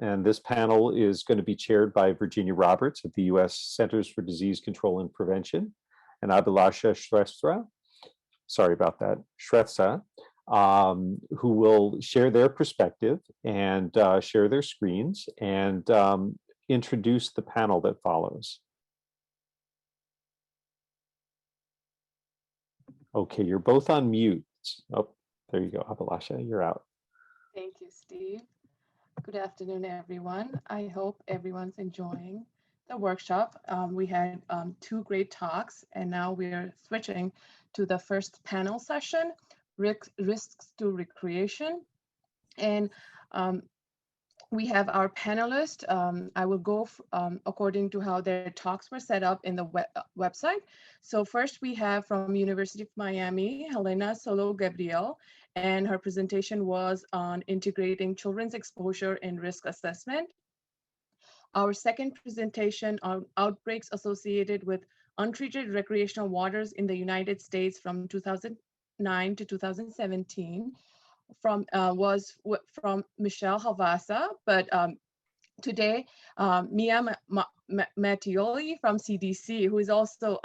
And this panel is going to be chaired by Virginia Roberts at the U.S. Centers for Disease Control and Prevention, and Abhilasha Shrestha, sorry about that, Shrestha, who will share their perspective and share their screens and introduce the panel that follows. Okay, you're both on mute. Oh, there you go, Abhilasha, you're out. Thank you, Steve. Good afternoon, everyone. I hope everyone's enjoying the workshop. We had 2 great talks, and now we're switching to the first panel session, risks to recreation. And we have our panelists. I will go according to how their talks were set up in the website. So first we have from University of Miami, Helena Solo Gabriel, and her presentation was on integrating children's exposure in risk assessment. Our second presentation on outbreaks associated with untreated recreational waters in the United States from 2009 to 2017 was from Michelle Havasa, but today Mia Mattioli from CDC, who is also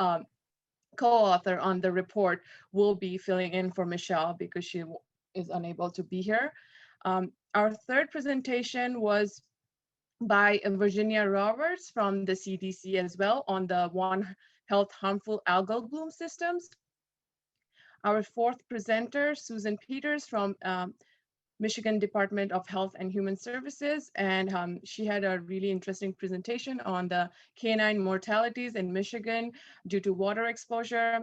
co-author on the report, will be filling in for Michelle because she is unable to be here. Our third presentation was by Virginia Roberts from the CDC as well on the One Health harmful algal bloom systems. Our fourth presenter, Susan Peters from Michigan Department of Health and Human Services, and she had a really interesting presentation on the canine mortalities in Michigan due to water exposure.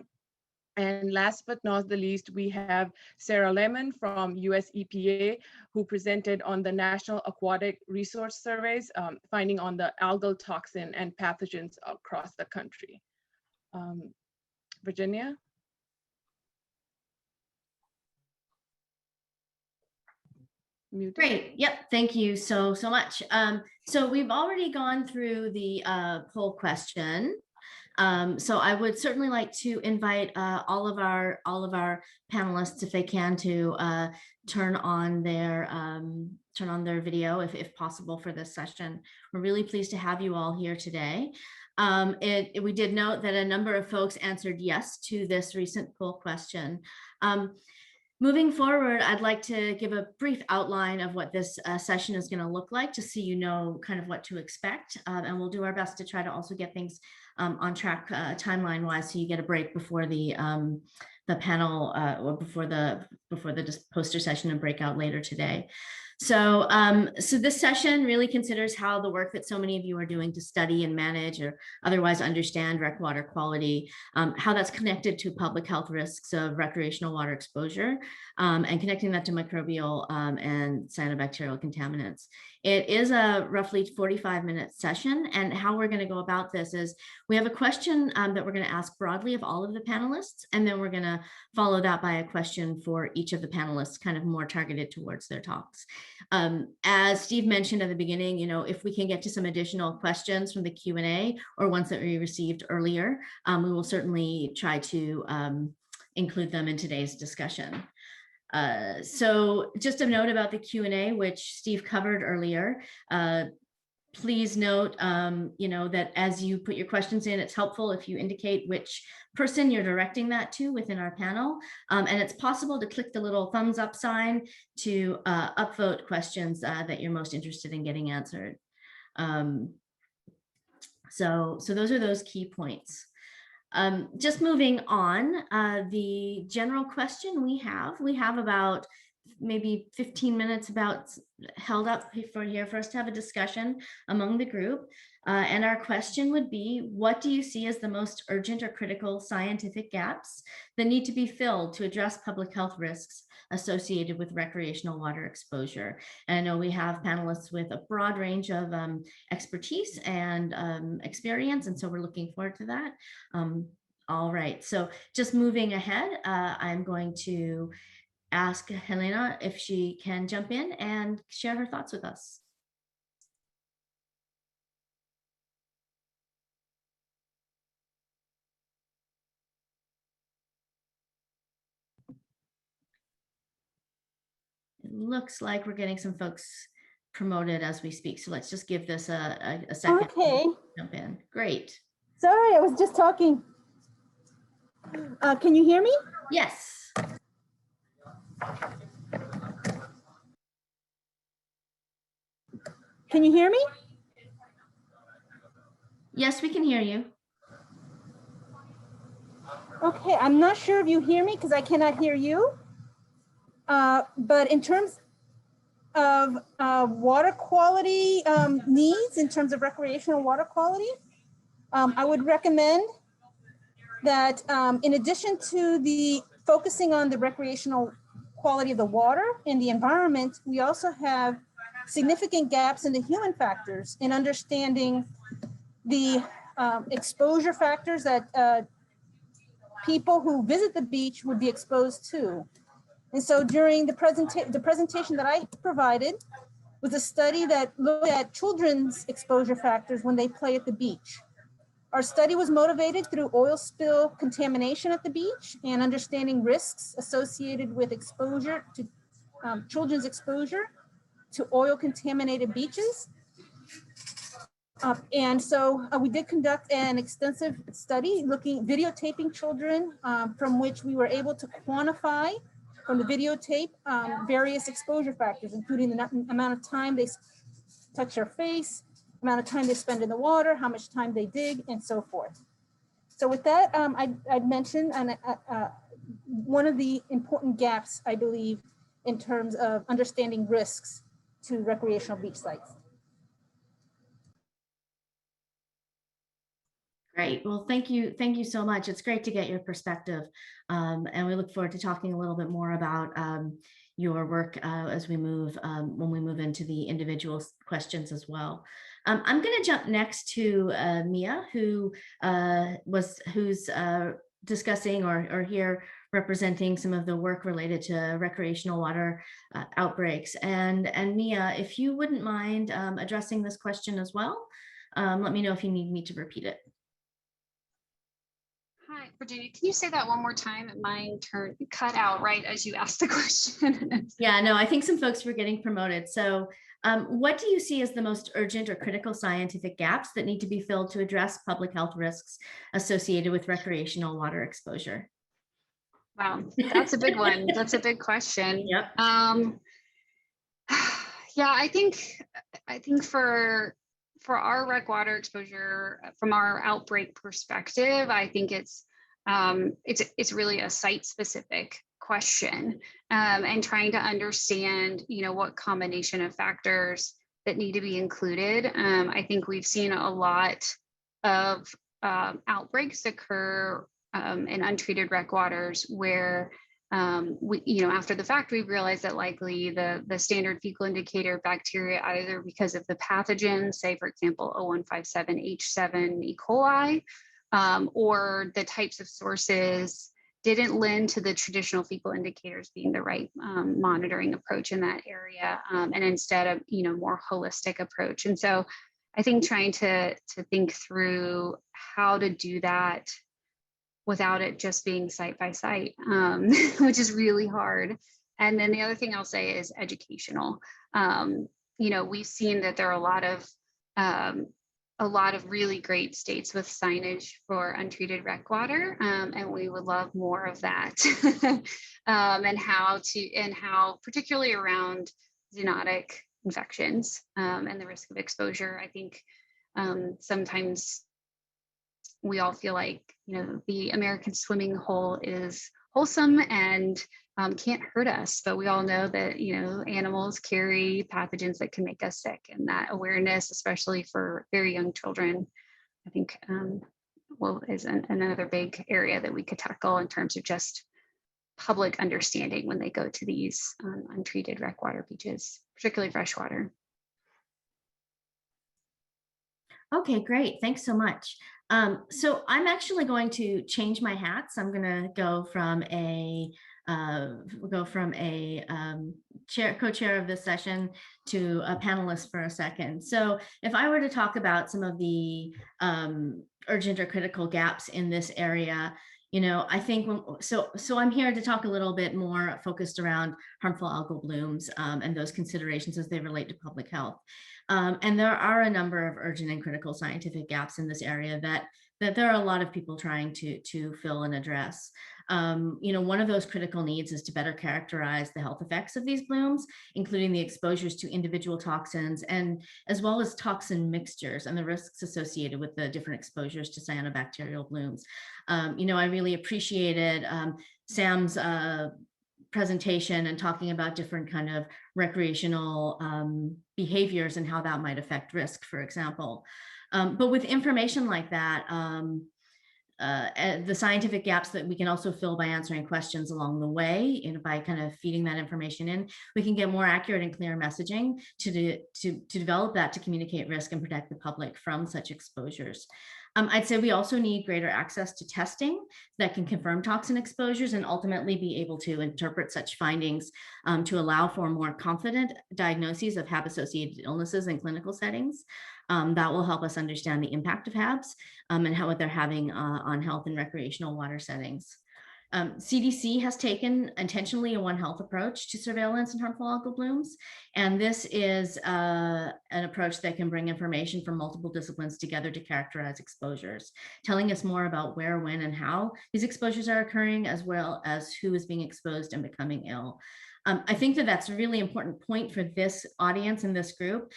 And last but not the least, we have Sarah Lemon from US EPA, who presented on the National Aquatic Resource Surveys, finding on the algal toxin and pathogens across the country. Virginia? Muted. Great. Yep. Thank you so much. So we've already gone through the poll question. So I would certainly like to invite all of our panelists, if they can, to turn on their video if possible for this session. We're really pleased to have you all here today. We did note that a number of folks answered yes to this recent poll question. Moving forward, I'd like to give a brief outline of what this session is going to look like, just so you know kind of what to expect. And we'll do our best to try to also get things on track timeline-wise, so you get a break before the panel or before the poster session and breakout later today. So this session really considers how the work that so many of you are doing to study and manage or otherwise understand rec water quality, how that's connected to public health risks of recreational water exposure, and connecting that to microbial and cyanobacterial contaminants. It is a roughly 45-minute session, and how we're going to go about this is we have a question that we're going to ask broadly of all of the panelists, and then we're going to follow that by a question for each of the panelists, kind of more targeted towards their talks. As Steve mentioned at the beginning, you know, if we can get to some additional questions from the Q&A or ones that we received earlier, we will certainly try to include them in today's discussion. So just a note about the Q&A, which Steve covered earlier. Please note, you know, that as you put your questions in, it's helpful if you indicate which person you're directing that to within our panel. And it's possible to click the little thumbs up sign to upvote questions that you're most interested in getting answered. So those are those key points. Just moving on, the general question we have about maybe 15 minutes held up for us to have a discussion among the group. And our question would be, what do you see as the most urgent or critical scientific gaps that need to be filled to address public health risks associated with recreational water exposure? And I know we have panelists with a broad range of expertise and experience, and so we're looking forward to that. All right, so just moving ahead, I'm going to ask Helena if she can jump in and share her thoughts with us. It looks like we're getting some folks promoted as we speak. So let's just give this a second. Okay. To jump in. Great. Sorry, I was just talking. Can you hear me? Yes. Can you hear me? Yes, we can hear you. Okay, I'm not sure if you hear me because I cannot hear you. But in terms of water quality needs, in terms of recreational water quality, I would recommend that in addition to the focusing on the recreational quality of the water and the environment, we also have significant gaps in the human factors in understanding the exposure factors that people who visit the beach would be exposed to. And so during the presentation that I provided was a study that looked at children's exposure factors when they play at the beach. Our study was motivated through oil spill contamination at the beach and understanding risks associated with exposure to children's exposure to oil contaminated beaches. And so we did conduct an extensive study videotaping children from which we were able to quantify from the videotape various exposure factors, including the amount of time they touch their face, amount of time they spend in the water, how much time they dig, and so forth. So with that, I'd mention one of the important gaps, I believe, in terms of understanding risks to recreational beach sites. Great. Well, thank you. Thank you so much. It's great to get your perspective. And we look forward to talking a little bit more about your work as we move, when we move into the individual questions as well. I'm going to jump next to Mia, who's discussing or here representing some of the work related to recreational water outbreaks. And Mia, if you wouldn't mind addressing this question as well, let me know if you need me to repeat it. Hi, Virginia, can you say that one more time? Mine cut out right as you asked the question. Yeah, no, I think some folks were getting promoted. So what do you see as the most urgent or critical scientific gaps that need to be filled to address public health risks associated with recreational water exposure? Wow, that's a big one. That's a big question. Yep. Yeah, I think for our rec water exposure, from our outbreak perspective, I think it's really a site-specific question, and trying to understand, what combination of factors that need to be included. I think we've seen a lot of outbreaks occur in untreated rec waters where after the fact, we've realized that likely the standard fecal indicator bacteria, either because of the pathogen, say, for example, O157H7 E. coli, or the types of sources didn't lend to the traditional fecal indicators being the right monitoring approach in that area, and instead of, more holistic approach. And so I think trying to think through how to do that without it just being site by site, which is really hard. And then the other thing I'll say is educational. We've seen that there are a lot of really great states with signage for untreated rec water, and we would love more of that. And how particularly around zoonotic infections and the risk of exposure. I think sometimes we all feel like, the American swimming hole is wholesome and can't hurt us, but we all know that, animals carry pathogens that can make us sick, and that awareness, especially for very young children, I think, is another big area that we could tackle in terms of just public understanding when they go to these untreated rec water beaches, particularly freshwater. Okay, great. Thanks so much. So I'm actually going to change my hats. I'm going to go from a co-chair of this session to a panelist for a second. So if I were to talk about some of the urgent or critical gaps in this area, I think so I'm here to talk a little bit more focused around harmful algal blooms and those considerations as they relate to public health. And there are a number of urgent and critical scientific gaps in this area that there are a lot of people trying to fill and address. One of those critical needs is to better characterize the health effects of these blooms, including the exposures to individual toxins and as well as toxin mixtures and the risks associated with the different exposures to cyanobacterial blooms. I really appreciated Sam's presentation and talking about different kind of recreational behaviors and how that might affect risk, for example. But with information like that, the scientific gaps that we can also fill by answering questions along the way, and by kind of feeding that information in, we can get more accurate and clear messaging to develop that to communicate risk and protect the public from such exposures. I'd say we also need greater access to testing that can confirm toxin exposures and ultimately be able to interpret such findings to allow for more confident diagnoses of HAB-associated illnesses in clinical settings. That will help us understand the impact of HABs and what they're having on health and recreational water settings. CDC has taken intentionally a One Health approach to surveillance and harmful algal blooms. And this is an approach that can bring information from multiple disciplines together to characterize exposures, telling us more about where, when, and how these exposures are occurring, as well as who is being exposed and becoming ill. I think that that's a really important point for this audience and this group,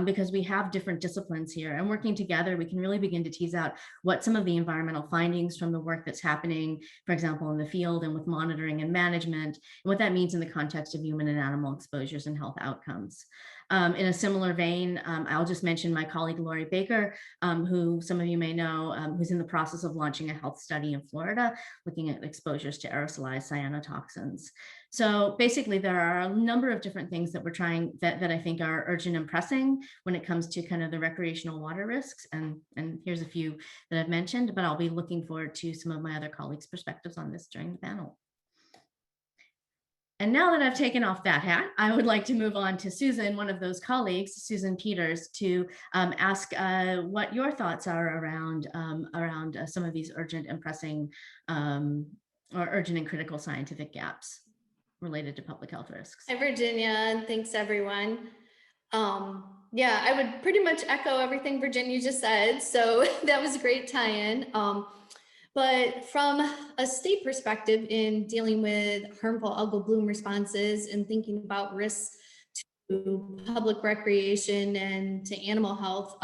because we have different disciplines here, and working together, we can really begin to tease out what some of the environmental findings from the work that's happening, for example, in the field and with monitoring and management, and what that means in the context of human and animal exposures and health outcomes. In a similar vein, I'll just mention my colleague, Lori Baker, who some of you may know, who's in the process of launching a health study in Florida, looking at exposures to aerosolized cyanotoxins. So basically, there are a number of different things that we're trying that I think are urgent and pressing when it comes to kind of the recreational water risks. And here's a few that I've mentioned, but I'll be looking forward to some of my other colleagues' perspectives on this during the panel. And now that I've taken off that hat, I would like to move on to Susan, one of those colleagues, Susan Peters, to ask what your thoughts are around some of these urgent and pressing or urgent and critical scientific gaps related to public health risks. Hi, Virginia, and thanks everyone. Yeah, I would pretty much echo everything Virginia just said. So that was a great tie-in. But from a state perspective in dealing with harmful algal bloom responses and thinking about risks to public recreation and to animal health,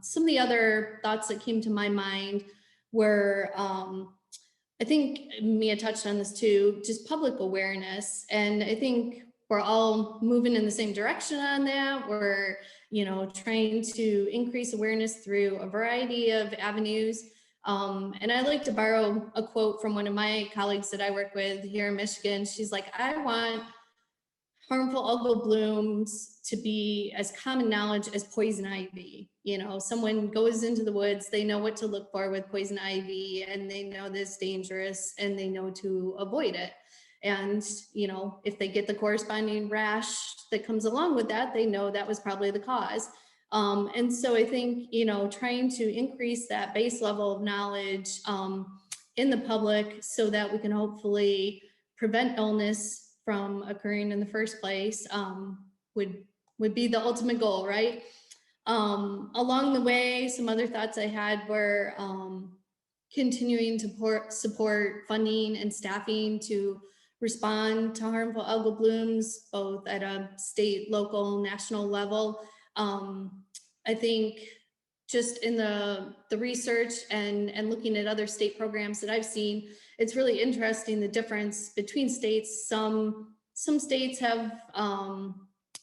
some of the other thoughts that came to my mind were, I think Mia touched on this too, just public awareness. And I think we're all moving in the same direction on that. We're, trying to increase awareness through a variety of avenues. And I like to borrow a quote from one of my colleagues that I work with here in Michigan. She's like, I want harmful algal blooms to be as common knowledge as poison ivy. Someone goes into the woods, they know what to look for with poison ivy, and they know that it's dangerous and they know to avoid it. And, if they get the corresponding rash that comes along with that, they know that was probably the cause. And so I think, trying to increase that base level of knowledge in the public so that we can hopefully prevent illness from occurring in the first place would be the ultimate goal, right? Along the way, some other thoughts I had were continuing to support funding and staffing to respond to harmful algal blooms, both at a state, local, national level. I think just in the research and looking at other state programs that I've seen, it's really interesting the difference between states. Some states have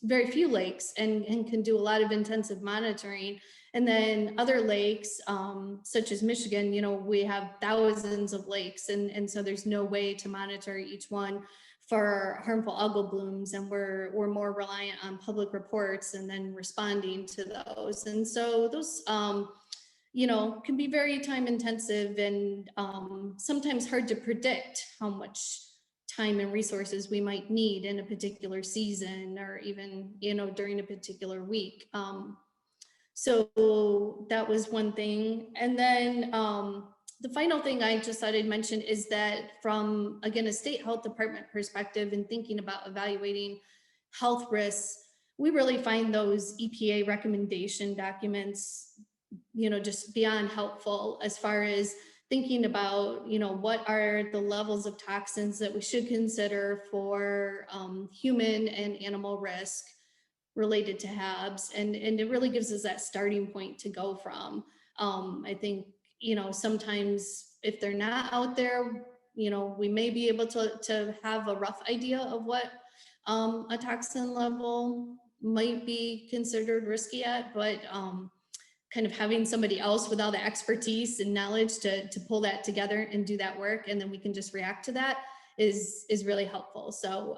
very few lakes and can do a lot of intensive monitoring. And then other lakes, such as Michigan, we have thousands of lakes. And so there's no way to monitor each one for harmful algal blooms. And we're more reliant on public reports and then responding to those. And so those, can be very time intensive and sometimes hard to predict how much time and resources we might need in a particular season or even, during a particular week. So that was one thing. And then the final thing I just thought I'd mention is that from, again, a state health department perspective and thinking about evaluating health risks, we really find those EPA recommendation documents, just beyond helpful as far as thinking about, what are the levels of toxins that we should consider for human and animal risk related to HABs. And it really gives us that starting point to go from. I think, sometimes if they're not out there, we may be able to have a rough idea of what a toxin level might be considered risky at, but kind of having somebody else with all the expertise and knowledge to pull that together and do that work, and then we can just react to that is really helpful. So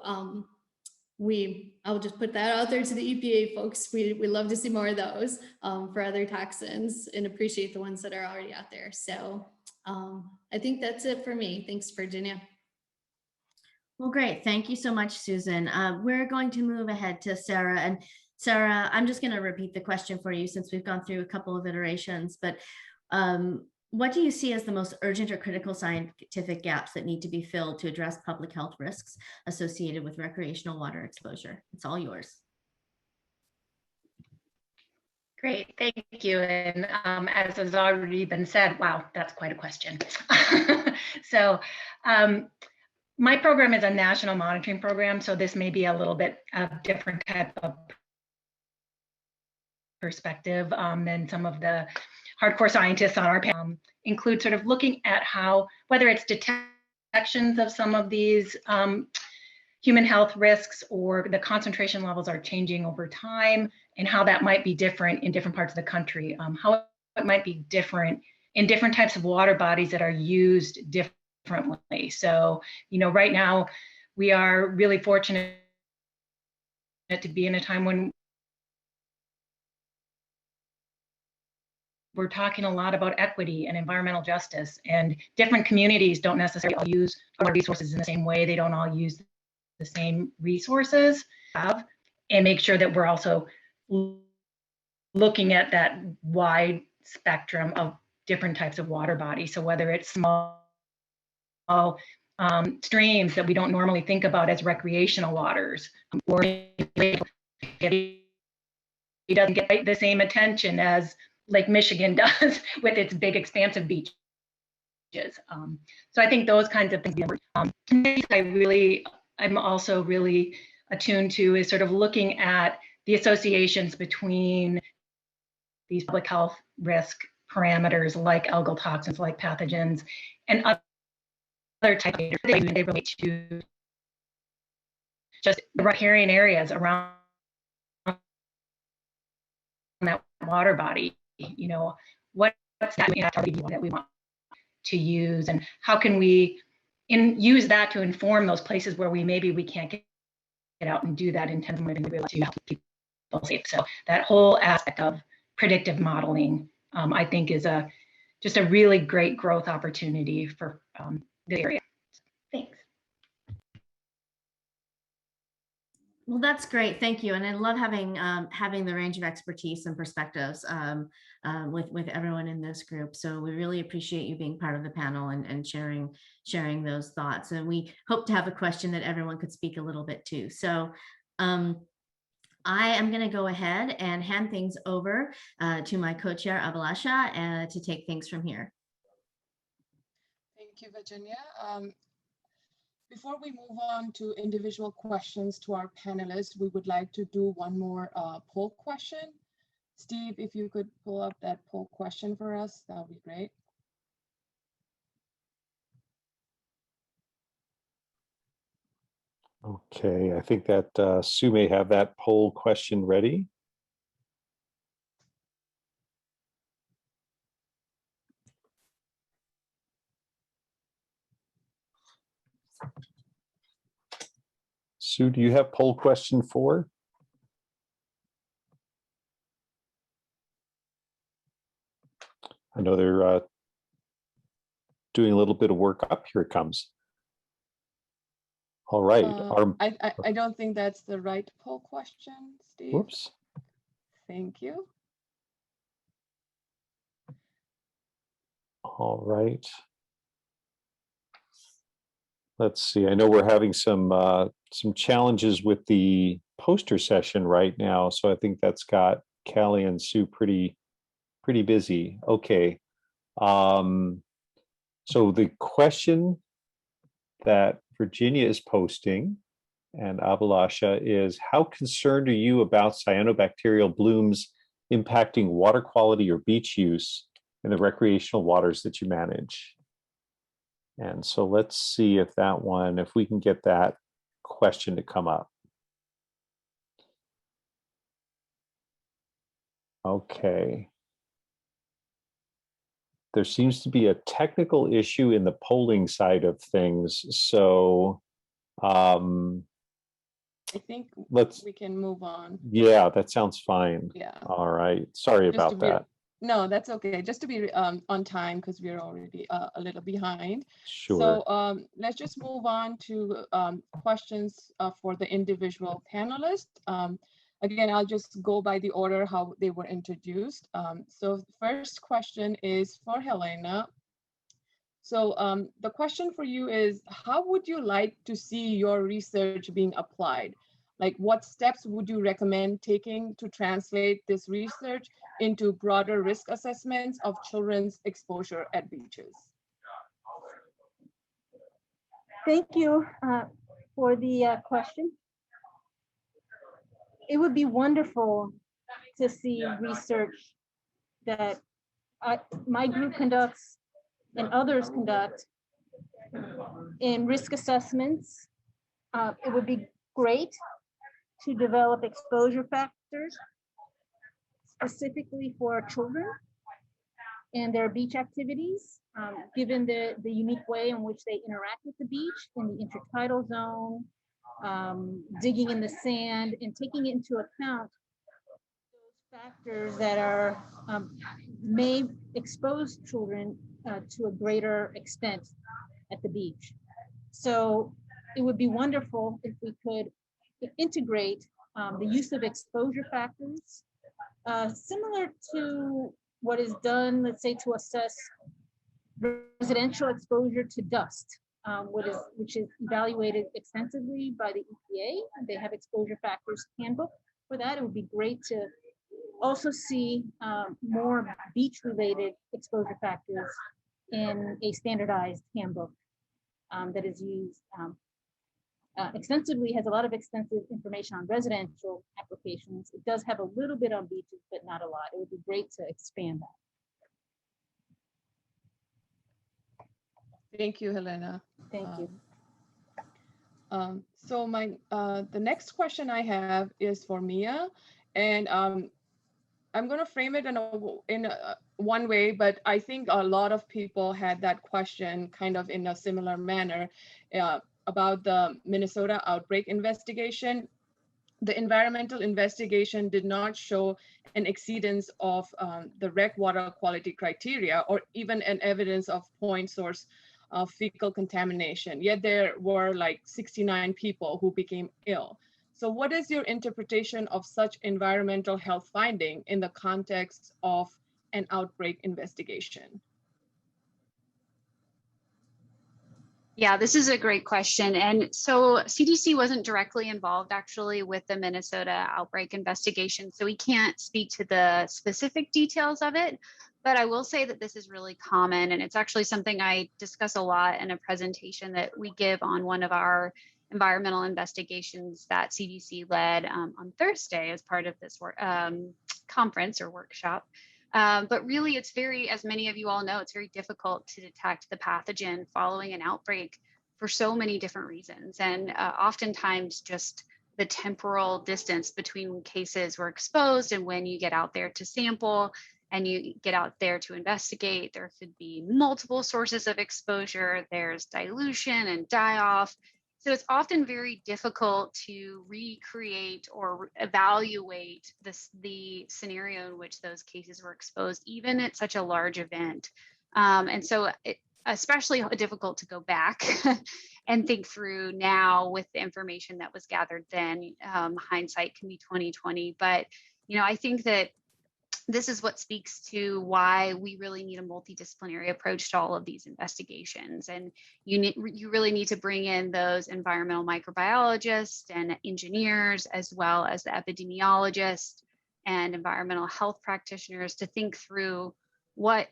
I'll just put that out there to the EPA folks. We love to see more of those for other toxins and appreciate the ones that are already out there. So I think that's it for me. Thanks, Virginia. Well, great. Thank you so much, Susan. We're going to move ahead to Sarah. And Sarah, I'm just going to repeat the question for you since we've gone through a couple of iterations, but what do you see as the most urgent or critical scientific gaps that need to be filled to address public health risks associated with recreational water exposure? It's all yours. Great, thank you. And as has already been said, wow, that's quite a question. So my program is a national monitoring program, so this may be a little bit of different type of perspective than some of the hardcore scientists on our panel. Include sort of looking at how, whether it's detections of some of these human health risks or the concentration levels are changing over time, and how that might be different in different parts of the country, how it might be different in different types of water bodies that are used differently. So, right now we are really fortunate to be in a time when we're talking a lot about equity and environmental justice, and different communities don't necessarily all use our resources in the same way. They don't all use the same resources, and make sure that we're also looking at that wide spectrum of different types of water bodies. So whether it's small streams that we don't normally think about as recreational waters, or it doesn't get the same attention as Lake Michigan does with its big expansive beaches. So I think those kinds of things. I'm also really attuned to is sort of looking at the associations between these public health risk parameters like algal toxins, like pathogens, and other types of data they relate to just the riparian areas around that water body. What's that that we want to use, and how can we use that to inform those places where we can't get out and do that intensive living to help people safe. So that whole aspect of predictive modeling, I think, is just a really great growth opportunity for this area. Thanks. Well, that's great. Thank you. And I love having the range of expertise and perspectives with everyone in this group. So we really appreciate you being part of the panel and sharing those thoughts. And we hope to have a question that everyone could speak a little bit to. So I am going to go ahead and hand things over to my co-chair, Abhilasha, to take things from here. Thank you, Virginia. Before we move on to individual questions to our panelists, we would like to do one more poll question. Steve, if you could pull up that poll question for us, that would be great. Okay, I think that Sue may have that poll question ready. Sue, do you have poll question 4? I know they're doing a little bit of work up. Here it comes. All right. I don't think that's the right poll question, Steve. Whoops. Thank you. All right. Let's see. I know we're having some challenges with the poster session right now, so I think that's got Callie and Sue pretty busy. Okay. So the question that Virginia is posting and Abhilasha is, how concerned are you about cyanobacterial blooms impacting water quality or beach use in the recreational waters that you manage? And so let's see if that one, if we can get that question to come up. Okay. There seems to be a technical issue in the polling side of things. So I think we can move on. Yeah, that sounds fine. Yeah. All right. Sorry about that. No, that's okay. Just to be on time because we're already a little behind. Sure. So let's just move on to questions for the individual panelists. Again, I'll just go by the order how they were introduced. So the first question is for Helena. So the question for you is, how would you like to see your research being applied? Like, what steps would you recommend taking to translate this research into broader risk assessments of children's exposure at beaches? Thank you for the question. It would be wonderful to see research that my group conducts and others conduct in risk assessments. It would be great to develop exposure factors specifically for children and their beach activities, given the unique way in which they interact with the beach in the intertidal zone, digging in the sand, and taking into account those factors that are may expose children to a greater extent at the beach. So it would be wonderful if we could integrate the use of exposure factors, similar to what is done, let's say, to assess residential exposure to dust, which is evaluated extensively by the EPA. They have exposure factors handbook for that. It would be great to also see more beach-related exposure factors in a standardized handbook that is used extensively, has a lot of extensive information on residential applications. It does have a little bit on beaches, but not a lot. It would be great to expand that. Thank you, Helena. Thank you. So the next question I have is for Mia, and I'm going to frame it in one way, but I think a lot of people had that question kind of in a similar manner about the Minnesota outbreak investigation. The environmental investigation did not show an exceedance of the rec water quality criteria or even an evidence of point source of fecal contamination. Yet there were like 69 people who became ill. So what is your interpretation of such environmental health finding in the context of an outbreak investigation? Yeah, this is a great question. And so CDC wasn't directly involved actually with the Minnesota outbreak investigation, so we can't speak to the specific details of it, but I will say that this is really common, and it's actually something I discuss a lot in a presentation that we give on one of our environmental investigations that CDC led on Thursday as part of this conference or workshop. But really, it's very, as many of you all know, it's very difficult to detect the pathogen following an outbreak for so many different reasons. And oftentimes just the temporal distance between cases were exposed and when you get out there to sample and you get out there to investigate, there could be multiple sources of exposure. There's dilution and die-off. So it's often very difficult to recreate or evaluate the scenario in which those cases were exposed, even at such a large event. And so it's especially difficult to go back and think through now with the information that was gathered then. Hindsight can be 20/20, but I think that this is what speaks to why we really need a multidisciplinary approach to all of these investigations. And you really need to bring in those environmental microbiologists and engineers, as well as the epidemiologists and environmental health practitioners, to think through what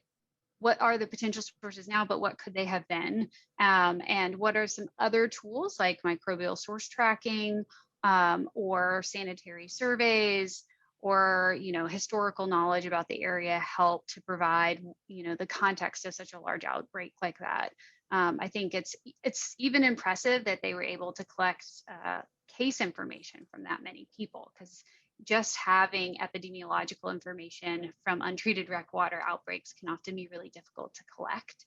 are the potential sources now, but what could they have been? And what are some other tools like microbial source tracking, or sanitary surveys, or historical knowledge about the area help to provide the context of such a large outbreak like that. I think it's even impressive that they were able to collect case information from that many people, because just having epidemiological information from untreated rec water outbreaks can often be really difficult to collect,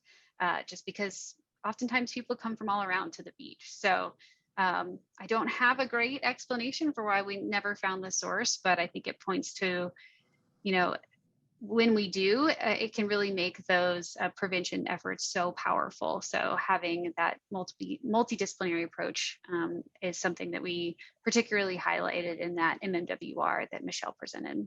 just because oftentimes people come from all around to the beach. So I don't have a great explanation for why we never found the source, but I think it points to, when we do, it can really make those prevention efforts so powerful. So having that multidisciplinary approach is something that we particularly highlighted in that MMWR that Michelle presented.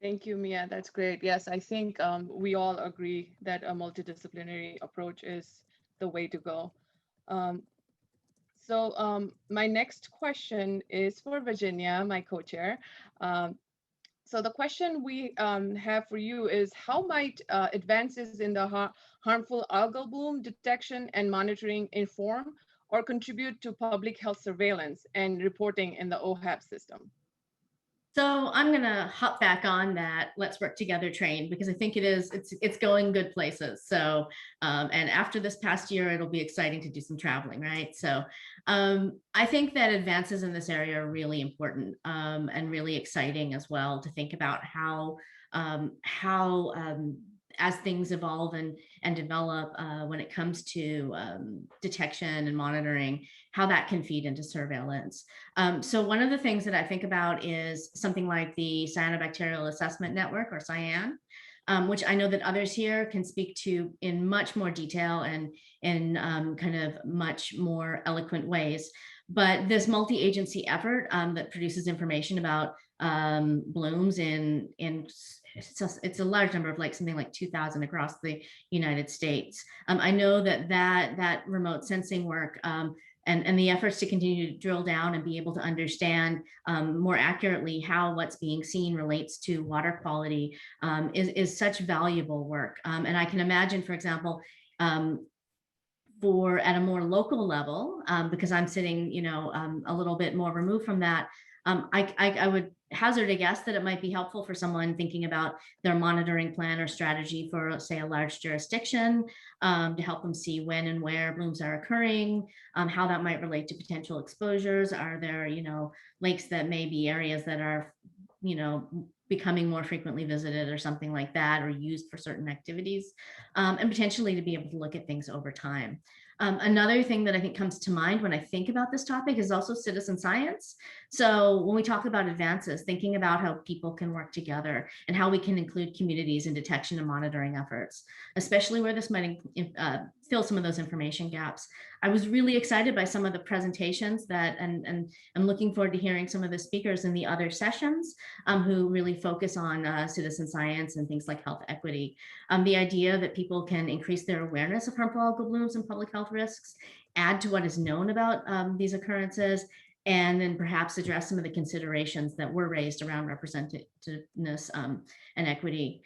Thank you, Mia. That's great. Yes, I think we all agree that a multidisciplinary approach is the way to go. So my next question is for Virginia, my co-chair. So the question we have for you is, how might advances in the harmful algal bloom detection and monitoring inform or contribute to public health surveillance and reporting in the OHAB system? So I'm going to hop back on that let's work together train, because I think it's going good places. So and after this past year, it'll be exciting to do some traveling, right? So I think that advances in this area are really important and really exciting as well, to think about how as things evolve and develop when it comes to detection and monitoring, how that can feed into surveillance. So one of the things that I think about is something like the Cyanobacterial Assessment Network, or CYAN, which I know that others here can speak to in much more detail and in kind of much more eloquent ways. But this multi-agency effort that produces information about blooms in it's a large number of something like 2,000 across the United States. I know that remote sensing work and the efforts to continue to drill down and be able to understand more accurately how what's being seen relates to water quality is such valuable work. And I can imagine, for example, for at a more local level, because I'm sitting, a little bit more removed from that, I would hazard a guess that it might be helpful for someone thinking about their monitoring plan or strategy for, say, a large jurisdiction, to help them see when and where blooms are occurring, how that might relate to potential exposures. Are there, lakes that may be areas that are, becoming more frequently visited or something like that, or used for certain activities, and potentially to be able to look at things over time. Another thing that I think comes to mind when I think about this topic is also citizen science. So when we talk about advances, thinking about how people can work together and how we can include communities in detection and monitoring efforts, especially where this might fill some of those information gaps. I was really excited by some of the presentations and I'm looking forward to hearing some of the speakers in the other sessions who really focus on citizen science and things like health equity. The idea that people can increase their awareness of harmful algal blooms and public health risks, add to what is known about these occurrences, and then perhaps address some of the considerations that were raised around representativeness and equity.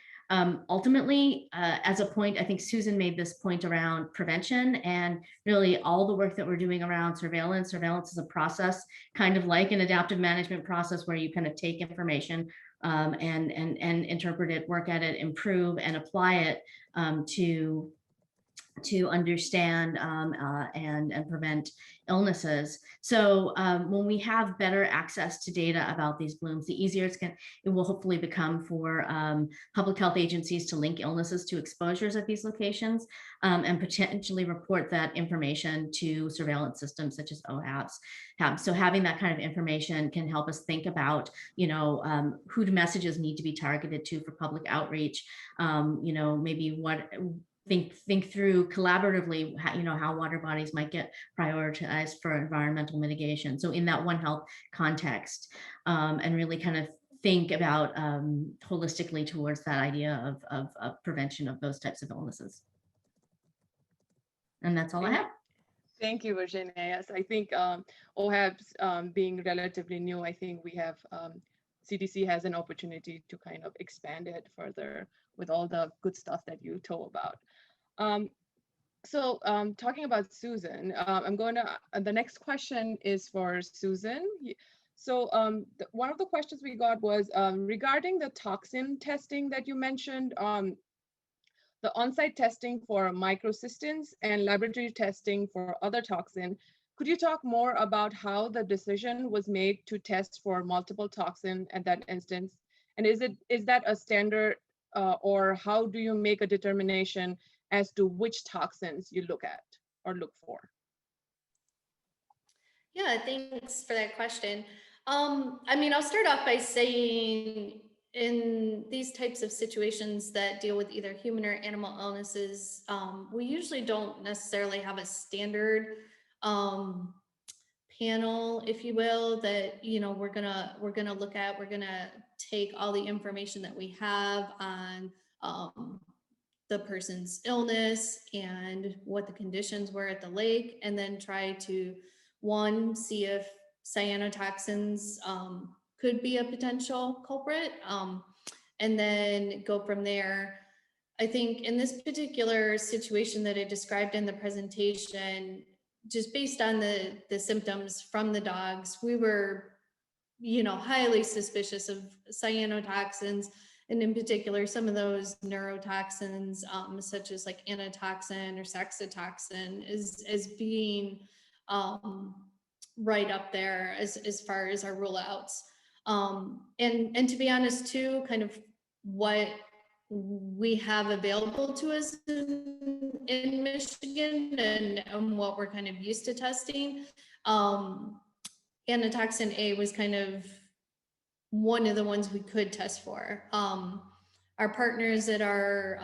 Ultimately, as a point, I think Susan made this point around prevention and really all the work that we're doing around surveillance. Surveillance is a process, kind of like an adaptive management process, where you kind of take information and interpret it, work at it, improve, and apply it to understand and prevent illnesses. So when we have better access to data about these blooms, the easier it will hopefully become for public health agencies to link illnesses to exposures at these locations and potentially report that information to surveillance systems such as OHABs. So having that kind of information can help us think about, who do messages need to be targeted to for public outreach, maybe what think through collaboratively, how water bodies might get prioritized for environmental mitigation. So in that One Health context, and really kind of think about holistically towards that idea of prevention of those types of illnesses. And that's all I have. Thank you, Virginia. Yes, I think OHABs being relatively new, I think we have, CDC has an opportunity to kind of expand it further with all the good stuff that you told about. So talking about Susan, I'm going to, the next question is for Susan. So one of the questions we got was regarding the toxin testing that you mentioned, the on-site testing for microcystins and laboratory testing for other toxin. Could you talk more about how the decision was made to test for multiple toxin at that instance? And is that a standard or how do you make a determination as to which toxins you look at or look for? Yeah, thanks for that question. I mean, I'll start off by saying in these types of situations that deal with either human or animal illnesses, we usually don't necessarily have a standard panel, if you will, that, you know, we're gonna look at. We're gonna take all the information that we have on the person's illness and what the conditions were at the lake, and then try to, one, see if cyanotoxins could be a potential culprit, and then go from there. I think in this particular situation that I described in the presentation, just based on the symptoms from the dogs, we were, you know, highly suspicious of cyanotoxins, and in particular, some of those neurotoxins, such as like anatoxin or saxitoxin, as being right up there as far as our rule outs. And to be honest too, kind of what we have available to us in Michigan and what we're kind of used to testing. Anatoxin A was kind of one of the ones we could test for. Our partners at our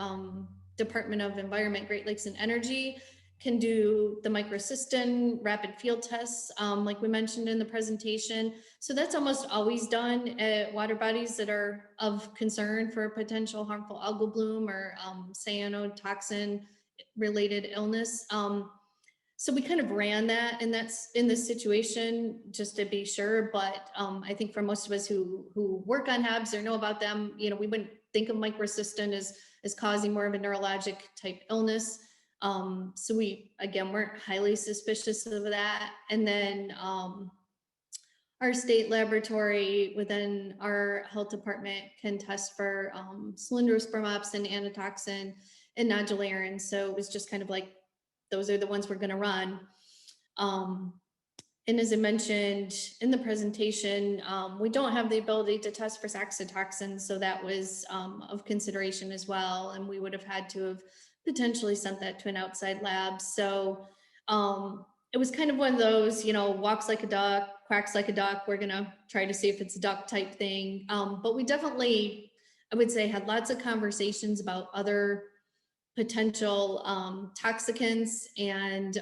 Department of Environment, Great Lakes and Energy can do the microcystin rapid field tests, like we mentioned in the presentation. So that's almost always done at water bodies that are of concern for potential harmful algal bloom or cyanotoxin related illness. So we kind of ran that, and that's in this situation just to be sure. But I think for most of us who work on HABs or know about them, you know, we wouldn't think of microcystin as causing more of a neurologic type illness. So we, again, weren't highly suspicious of that. And then our state laboratory within our health department can test for cylindrospermopsin, anatoxin, and nodularin. So it was just kind of like, those are the ones we're going to run. And as I mentioned in the presentation, we don't have the ability to test for saxitoxin, so that was of consideration as well. And we would have had to have potentially sent that to an outside lab. So it was kind of one of those, you know, walks like a duck, quacks like a duck. We're going to try to see if it's a duck type thing. But we definitely, I would say, had lots of conversations about other potential toxicants, and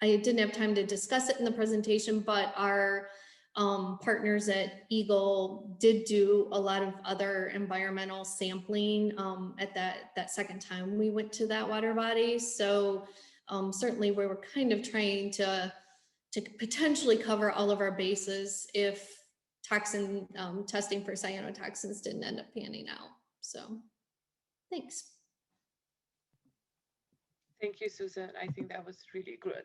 I didn't have time to discuss it in the presentation, but our partners at Eagle did do a lot of other environmental sampling at that second time we went to that water body. So certainly we were kind of trying to potentially cover all of our bases if toxin testing for cyanotoxins didn't end up panning out. So thanks. Thank you, Susan. I think that was really good.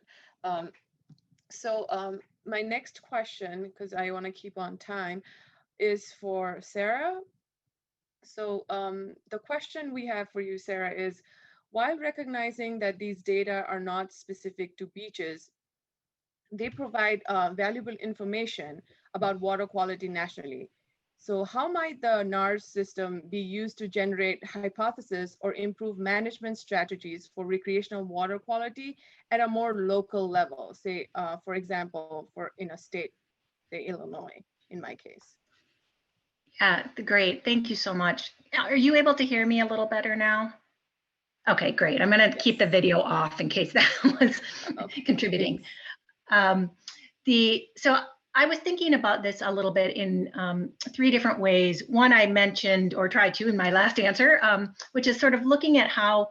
My next question, because I want to keep on time, is for Sarah. So the question we have for you, Sarah, is while recognizing that these data are not specific to beaches, they provide valuable information about water quality nationally. So how might the NARS system be used to generate hypotheses or improve management strategies for recreational water quality at a more local level? Say, for example, in a state, say Illinois, in my case. Yeah, great. Thank you so much. Are you able to hear me a little better now? Okay, great. I'm going to keep the video off in case that was contributing. So I was thinking about this a little bit in 3 different ways. One I mentioned or tried to in my last answer, which is sort of looking at how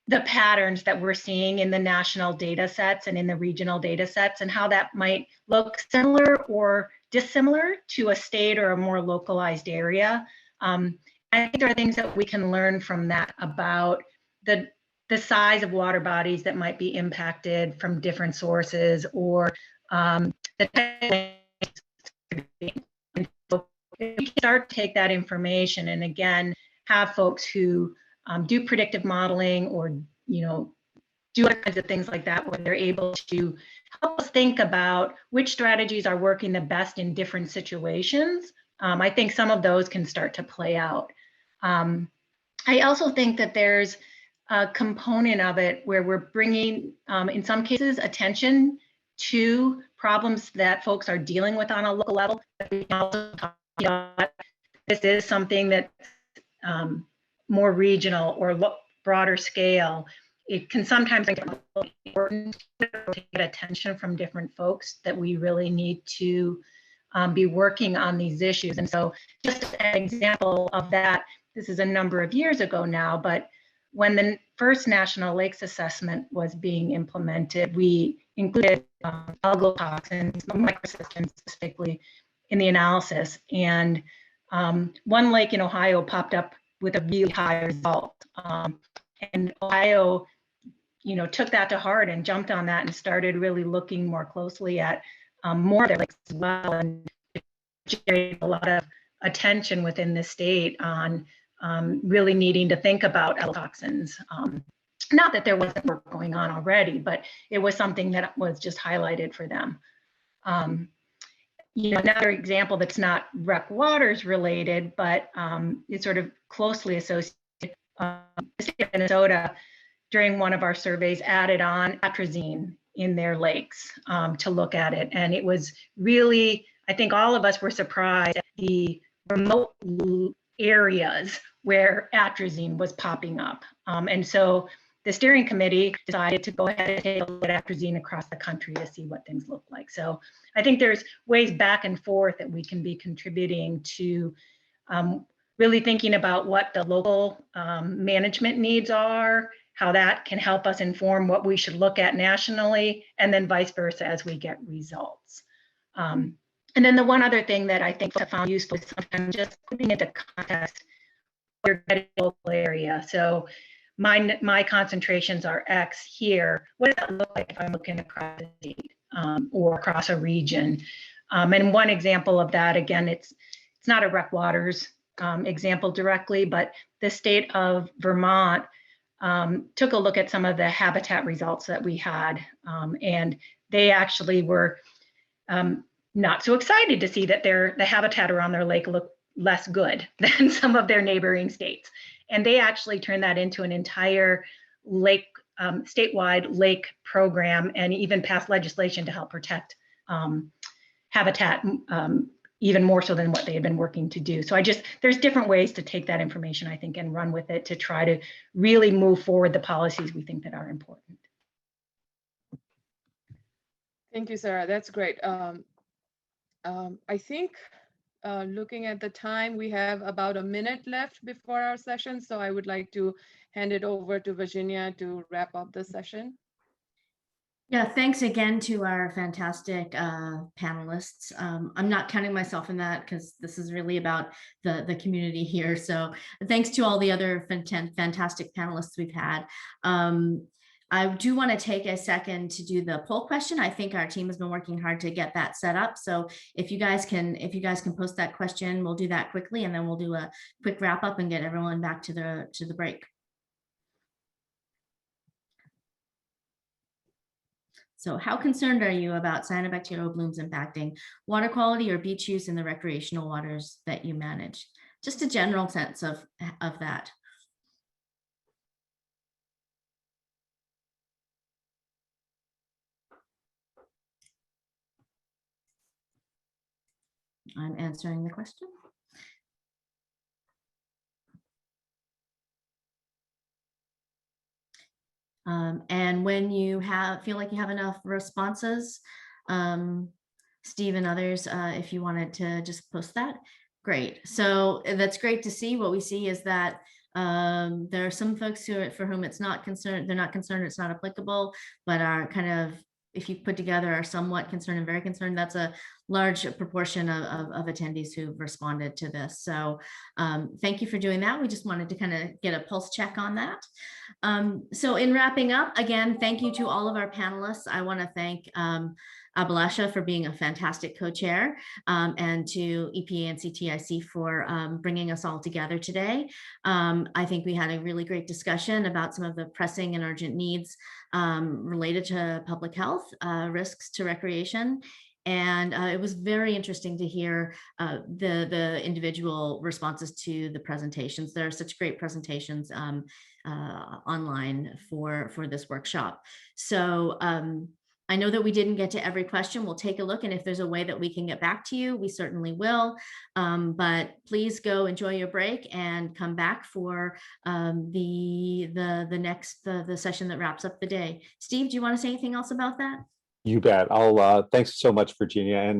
the patterns that we're seeing in the national data sets and in the regional data sets and how that might look similar or dissimilar to a state or a more localized area. I think there are things that we can learn from that about the size of water bodies that might be impacted from different sources, or the and so if we can start to take that information and again have folks who do predictive modeling or do all kinds of things like that, where they're able to help us think about which strategies are working the best in different situations. I think some of those can start to play out. I also think that there's a component of it where we're bringing, in some cases, attention to problems that folks are dealing with on a local level. We can also talk about this is something that's more regional or broader scale. It can sometimes be important to get attention from different folks that we really need to be working on these issues. And so just an example of that, this is a number of years ago now, but when the first National Lakes Assessment was being implemented, we included algal toxins, microsystems specifically, in the analysis. And one lake in Ohio popped up with a really high result. And Ohio, took that to heart and jumped on that and started really looking more closely at more of their lakes as well, and generated a lot of attention within the state on really needing to think about toxins. Not that there wasn't work going on already, but it was something that was just highlighted for them. Another example that's not rec waters related, but it's sort of closely associated. The state of Minnesota, during one of our surveys, added on atrazine in their lakes to look at it. And it was really, I think all of us were surprised at the remote areas where atrazine was popping up. And so the steering committee decided to go ahead and take a look at atrazine across the country to see what things look like. So I think there's ways back and forth that we can be contributing to really thinking about what the local management needs are, how that can help us inform what we should look at nationally, and then vice versa as we get results. And then the one other thing that I think I found useful is sometimes just putting into context your local area. So my concentrations are X here. What does that look like if I'm looking across the state or across a region? And one example of that, again, it's not a rec waters example directly, but the state of Vermont took a look at some of the habitat results that we had, and they actually were not so excited to see that the habitat around their lake looked less good than some of their neighboring states. And they actually turned that into an entire lake, statewide lake program, and even passed legislation to help protect habitat even more so than what they had been working to do. So there's different ways to take that information, I think, and run with it to try to really move forward the policies we think that are important. Thank you, Sarah. That's great. I think looking at the time, we have about a minute left before our session. So I would like to hand it over to Virginia to wrap up the session. Yeah, thanks again to our fantastic panelists. I'm not counting myself in that because this is really about the community here. So thanks to all the other fantastic panelists we've had. I do want to take a second to do the poll question. I think our team has been working hard to get that set up. So if you guys can post that question, we'll do that quickly, and then we'll do a quick wrap up and get everyone back to the break. So how concerned are you about cyanobacterial blooms impacting water quality or beach use in the recreational waters that you manage? Just a general sense of that. I'm answering the question. And when you feel like you have enough responses, Steve and others, if you wanted to just post that. Great. So that's great to see. What we see is that there are some folks for whom it's not concerned, they're not concerned, it's not applicable, but are kind of, if you put together, are somewhat concerned and very concerned. That's a large proportion of attendees who've responded to this. So thank you for doing that. We just wanted to kind of get a pulse check on that. So in wrapping up, again, thank you to all of our panelists. I want to thank Abhilasha for being a fantastic co-chair, and to EPA and CTIC for bringing us all together today. I think we had a really great discussion about some of the pressing and urgent needs related to public health, risks to recreation. And it was very interesting to hear the individual responses to the presentations. There are such great presentations online for this workshop. So I know that we didn't get to every question. We'll take a look, and if there's a way that we can get back to you, we certainly will. But please go enjoy your break and come back for the next session that wraps up the day. Steve, do you want to say anything else about that? You bet. Thanks so much, Virginia. And